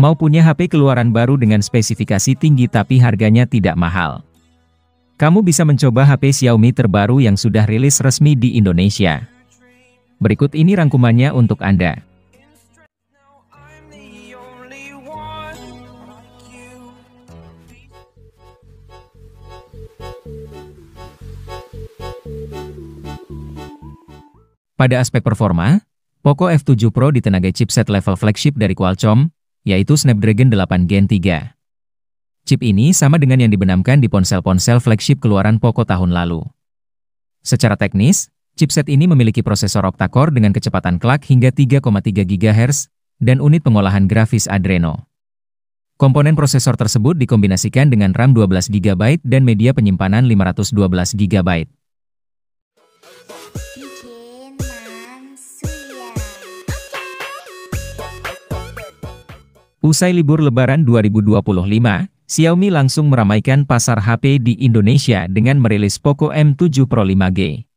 Mau punya HP keluaran baru dengan spesifikasi tinggi tapi harganya tidak mahal? Kamu bisa mencoba HP Xiaomi terbaru yang sudah rilis resmi di Indonesia. Berikut ini rangkumannya untuk Anda. Pada aspek performa, Poco F7 Pro ditenagai chipset level flagship dari Qualcomm, yaitu Snapdragon 8 Gen 3. Chip ini sama dengan yang dibenamkan di ponsel-ponsel flagship keluaran Poco tahun lalu. Secara teknis, chipset ini memiliki prosesor octa-core dengan kecepatan clock hingga 3,3 GHz, dan unit pengolahan grafis Adreno. Komponen prosesor tersebut dikombinasikan dengan RAM 12 GB dan media penyimpanan 512 GB. Usai libur Lebaran 2025, Xiaomi langsung meramaikan pasar HP di Indonesia dengan merilis Poco M7 Pro 5G.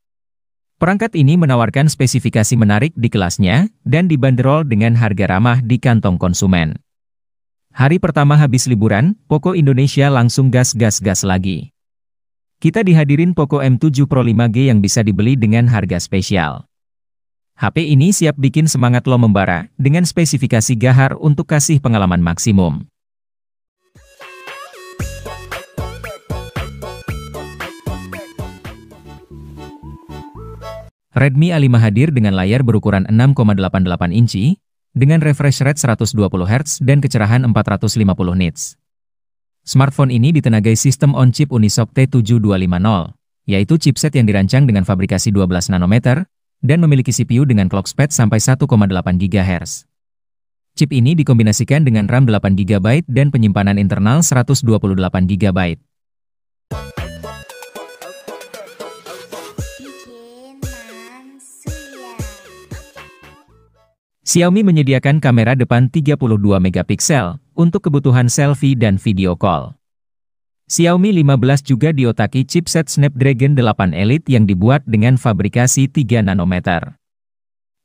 Perangkat ini menawarkan spesifikasi menarik di kelasnya dan dibanderol dengan harga ramah di kantong konsumen. Hari pertama habis liburan, Poco Indonesia langsung gas lagi. Kita dihadirin Poco M7 Pro 5G yang bisa dibeli dengan harga spesial. HP ini siap bikin semangat lo membara, dengan spesifikasi gahar untuk kasih pengalaman maksimum. Redmi A5 hadir dengan layar berukuran 6,88 inci, dengan refresh rate 120 Hz dan kecerahan 450 nits. Smartphone ini ditenagai sistem on-chip Unisoc T7250, yaitu chipset yang dirancang dengan fabrikasi 12 nanometer, dan memiliki CPU dengan clock speed sampai 1,8 GHz. Chip ini dikombinasikan dengan RAM 8 GB dan penyimpanan internal 128 GB. Xiaomi menyediakan kamera depan 32 megapiksel untuk kebutuhan selfie dan video call. Xiaomi 15 juga diotaki chipset Snapdragon 8 Elite yang dibuat dengan fabrikasi 3 nanometer.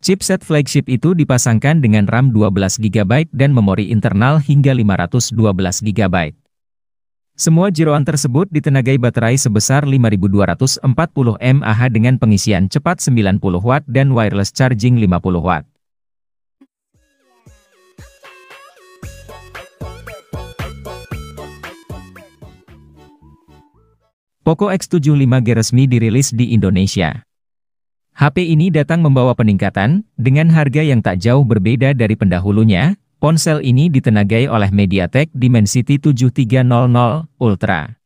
Chipset flagship itu dipasangkan dengan RAM 12 GB dan memori internal hingga 512 GB. Semua jeroan tersebut ditenagai baterai sebesar 5240 mAh dengan pengisian cepat 90 Watt dan wireless charging 50 Watt. Poco X7 5G resmi dirilis di Indonesia. HP ini datang membawa peningkatan, dengan harga yang tak jauh berbeda dari pendahulunya. Ponsel ini ditenagai oleh MediaTek Dimensity 7300 Ultra.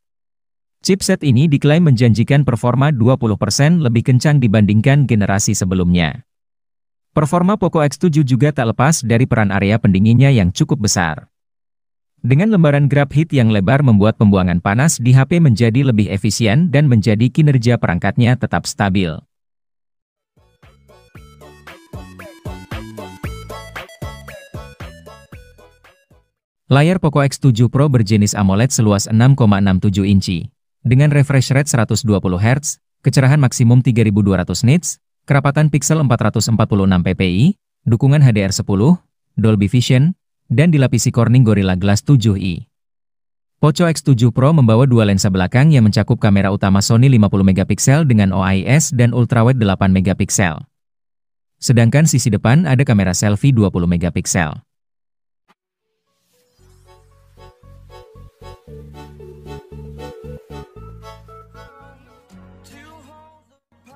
Chipset ini diklaim menjanjikan performa 20% lebih kencang dibandingkan generasi sebelumnya. Performa Poco X7 juga tak lepas dari peran area pendinginnya yang cukup besar. Dengan lembaran grab heat yang lebar membuat pembuangan panas di HP menjadi lebih efisien dan menjadi kinerja perangkatnya tetap stabil. Layar Poco X7 Pro berjenis AMOLED seluas 6,67 inci. Dengan refresh rate 120 Hz, kecerahan maksimum 3200 nits, kerapatan piksel 446 ppi, dukungan HDR10, Dolby Vision, dan dilapisi Corning Gorilla Glass 7i. Poco X7 Pro membawa dua lensa belakang yang mencakup kamera utama Sony 50 megapiksel dengan OIS dan ultrawide 8 megapiksel. Sedangkan sisi depan ada kamera selfie 20 megapiksel.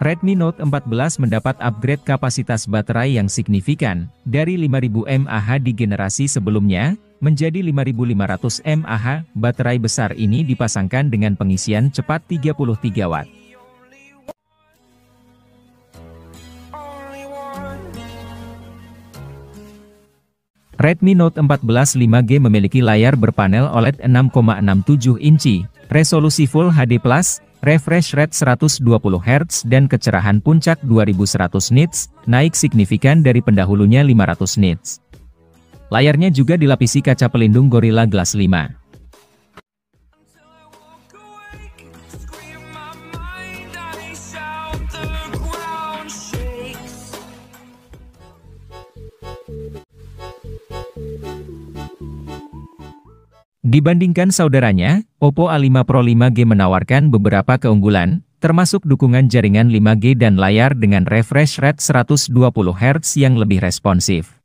Redmi Note 14 mendapat upgrade kapasitas baterai yang signifikan, dari 5000 mAh di generasi sebelumnya, menjadi 5500 mAh. Baterai besar ini dipasangkan dengan pengisian cepat 33 Watt. Redmi Note 14 5G memiliki layar berpanel OLED 6,67 inci, resolusi Full HD+, refresh rate 120 Hz dan kecerahan puncak 2100 nits, naik signifikan dari pendahulunya 500 nits. Layarnya juga dilapisi kaca pelindung Gorilla Glass 5. Dibandingkan saudaranya, Oppo A5 Pro 5G menawarkan beberapa keunggulan, termasuk dukungan jaringan 5G dan layar dengan refresh rate 120 Hz yang lebih responsif.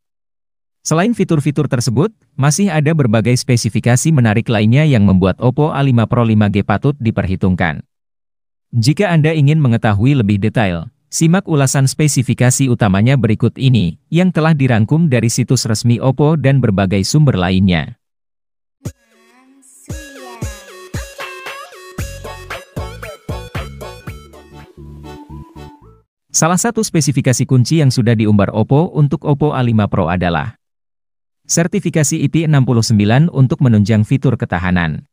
Selain fitur-fitur tersebut, masih ada berbagai spesifikasi menarik lainnya yang membuat Oppo A5 Pro 5G patut diperhitungkan. Jika Anda ingin mengetahui lebih detail, simak ulasan spesifikasi utamanya berikut ini, yang telah dirangkum dari situs resmi Oppo dan berbagai sumber lainnya. Salah satu spesifikasi kunci yang sudah diumbar Oppo untuk Oppo A5 Pro adalah sertifikasi IP69 untuk menunjang fitur ketahanan.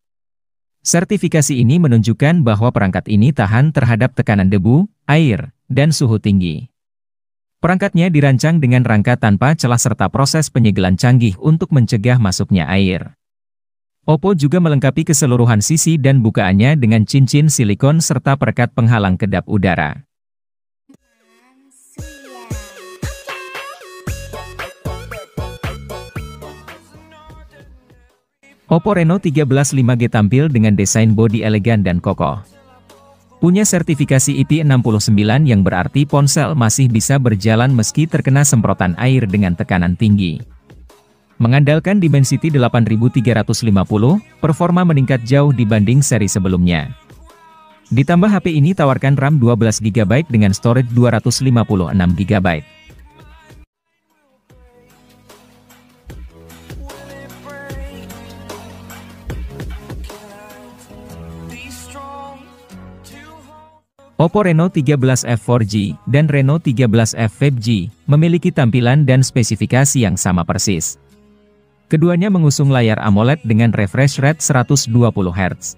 Sertifikasi ini menunjukkan bahwa perangkat ini tahan terhadap tekanan debu, air, dan suhu tinggi. Perangkatnya dirancang dengan rangka tanpa celah serta proses penyegelan canggih untuk mencegah masuknya air. Oppo juga melengkapi keseluruhan sisi dan bukaannya dengan cincin silikon serta perekat penghalang kedap udara. Oppo Reno 13 5G tampil dengan desain bodi elegan dan kokoh. Punya sertifikasi IP69 yang berarti ponsel masih bisa berjalan meski terkena semprotan air dengan tekanan tinggi. Mengandalkan Dimensity 8350, performa meningkat jauh dibanding seri sebelumnya. Ditambah HP ini tawarkan RAM 12GB dengan storage 256GB. Oppo Reno 13F 4G dan Reno 13F 5G memiliki tampilan dan spesifikasi yang sama persis. Keduanya mengusung layar AMOLED dengan refresh rate 120 Hz.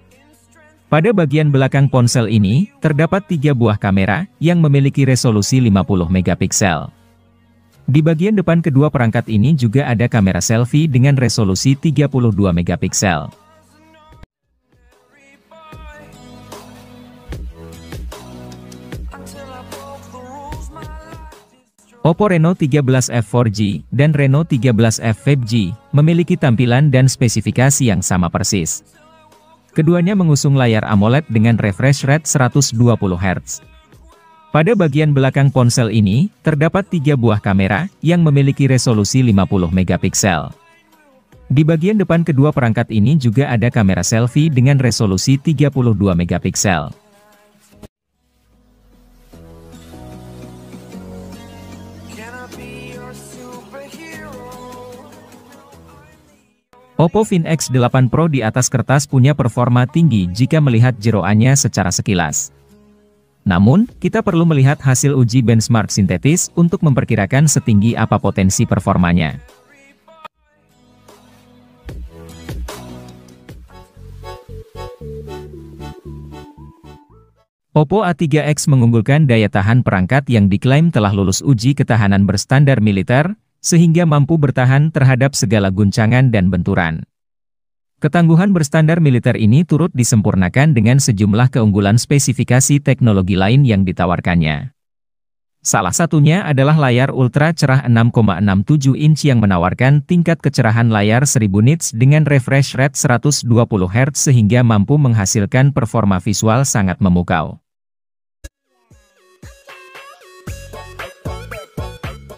Pada bagian belakang ponsel ini, terdapat 3 buah kamera yang memiliki resolusi 50 megapiksel. Di bagian depan kedua perangkat ini juga ada kamera selfie dengan resolusi 32 megapiksel. Oppo Reno 13F 4G dan Reno 13F 5G memiliki tampilan dan spesifikasi yang sama persis. Keduanya mengusung layar AMOLED dengan refresh rate 120 Hz. Pada bagian belakang ponsel ini, terdapat 3 buah kamera yang memiliki resolusi 50 megapiksel. Di bagian depan kedua perangkat ini juga ada kamera selfie dengan resolusi 32 megapiksel. Oppo Find X8 Pro di atas kertas punya performa tinggi jika melihat jeroannya secara sekilas. Namun, kita perlu melihat hasil uji benchmark sintetis untuk memperkirakan setinggi apa potensi performanya. Oppo A3X mengunggulkan daya tahan perangkat yang diklaim telah lulus uji ketahanan berstandar militer, sehingga mampu bertahan terhadap segala guncangan dan benturan. Ketangguhan berstandar militer ini turut disempurnakan dengan sejumlah keunggulan spesifikasi teknologi lain yang ditawarkannya. Salah satunya adalah layar ultra cerah 6,67 inch yang menawarkan tingkat kecerahan layar 1000 nits dengan refresh rate 120 Hz sehingga mampu menghasilkan performa visual sangat memukau.